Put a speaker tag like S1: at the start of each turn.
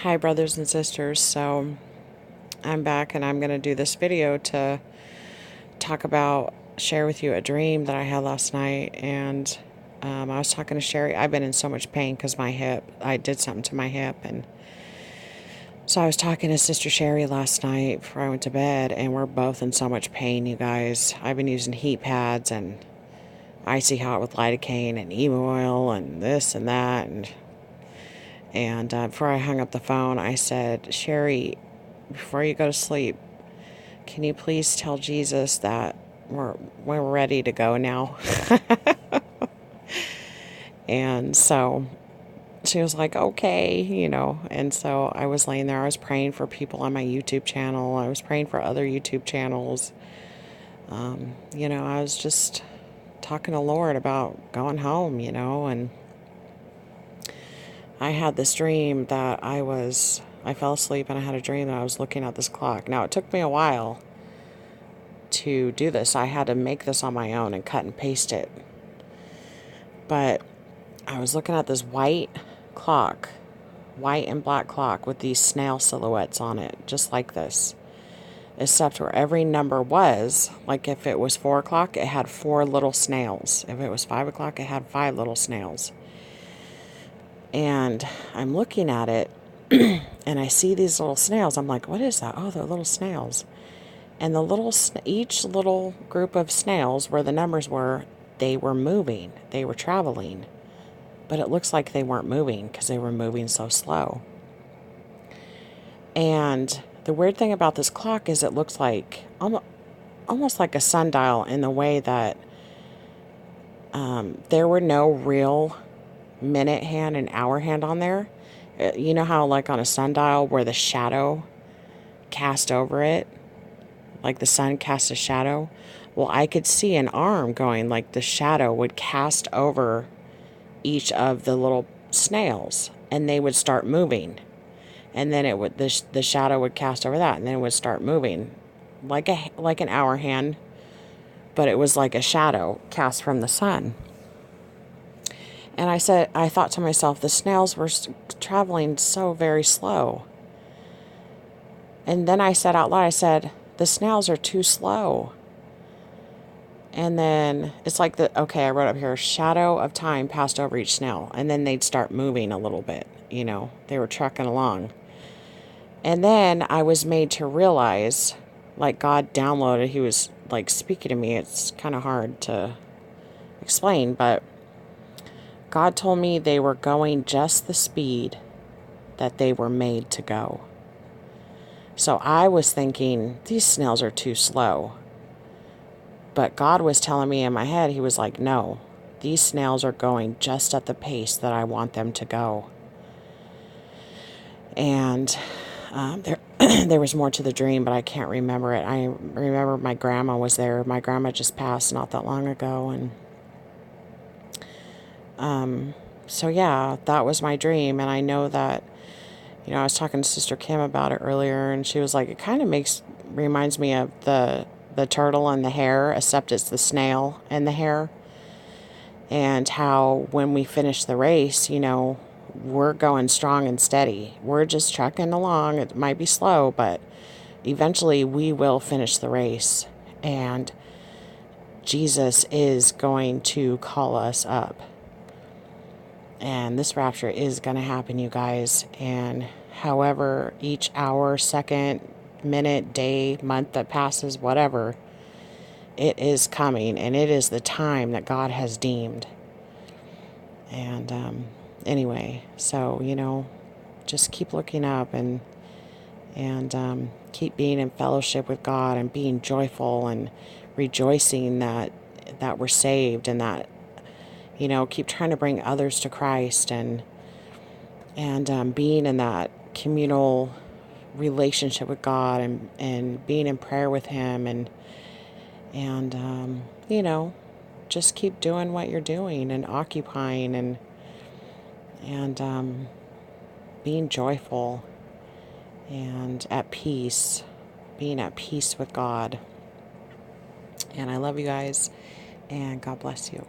S1: Hi, brothers and sisters. So I'm back and I'm going to do this video to share with you a dream that I had last night. And I was talking to Sherry. I've been in so much pain because I did something to my hip. And so I was talking to Sister Sherry last night before I went to bed, and we're both in so much pain, you guys. I've been using heat pads and icy hot with lidocaine and emu oil and this and that. And before I hung up the phone, I said, Sherry, before you go to sleep, can you please tell Jesus that we're ready to go now? And so she was like, okay. And so I was laying there. I was praying for people on my YouTube channel. I was praying for other YouTube channels. I was just talking to Lord about going home, and I had this dream that I fell asleep and I had a dream that I was looking at this clock. Now, it took me a while to do this. I had to make this on my own and cut and paste it. But I was looking at this white and black clock with these snail silhouettes on it, just like this. Except where every number was, like if it was 4 o'clock, it had 4 little snails. If it was 5 o'clock, it had 5 little snails. And I'm looking at it, and I see these little snails. I'm like, what is that? Oh, they're little snails. And each little group of snails, where the numbers were, they were moving. They were traveling. But it looks like they weren't moving because they were moving so slow. And the weird thing about this clock is it looks like almost like a sundial, in the way that there were no real minute hand and hour hand on there. You know how, like on a sundial, where the shadow cast over it, like the sun casts a shadow? Well, I could see an arm going, like the shadow would cast over each of the little snails, and they would start moving. And then the shadow would cast over that, and then it would start moving like an hour hand, but it was like a shadow cast from the sun. And I thought to myself, the snails were traveling so very slow. And then I said out loud, I said, the snails are too slow. And then it's like I wrote up here, shadow of time passed over each snail. And then they'd start moving a little bit, they were trucking along. And then I was made to realize, like God downloaded, he was like speaking to me. It's kind of hard to explain, but God told me they were going just the speed that they were made to go. So I was thinking, these snails are too slow. But God was telling me in my head, he was like, no, these snails are going just at the pace that I want them to go. And there was more to the dream, but I can't remember it. I remember my grandma was there. My grandma just passed not that long ago. And so yeah, that was my dream. And I know that, I was talking to Sister Kim about it earlier, and she was like, it kind of reminds me of the turtle and the hare, except it's the snail and the hare. And how when we finish the race, we're going strong and steady. We're just trucking along. It might be slow, but eventually we will finish the race. And Jesus is going to call us up. And this rapture is going to happen, you guys. And however, each hour, second, minute, day, month that passes, whatever, it is coming. And it is the time that God has deemed. And anyway, so, just keep looking up and keep being in fellowship with God and being joyful and rejoicing that we're saved, and that, keep trying to bring others to Christ, and being in that communal relationship with God, and being in prayer with him, and just keep doing what you're doing and occupying, and being joyful and at peace, being at peace with God. And I love you guys, and God bless you.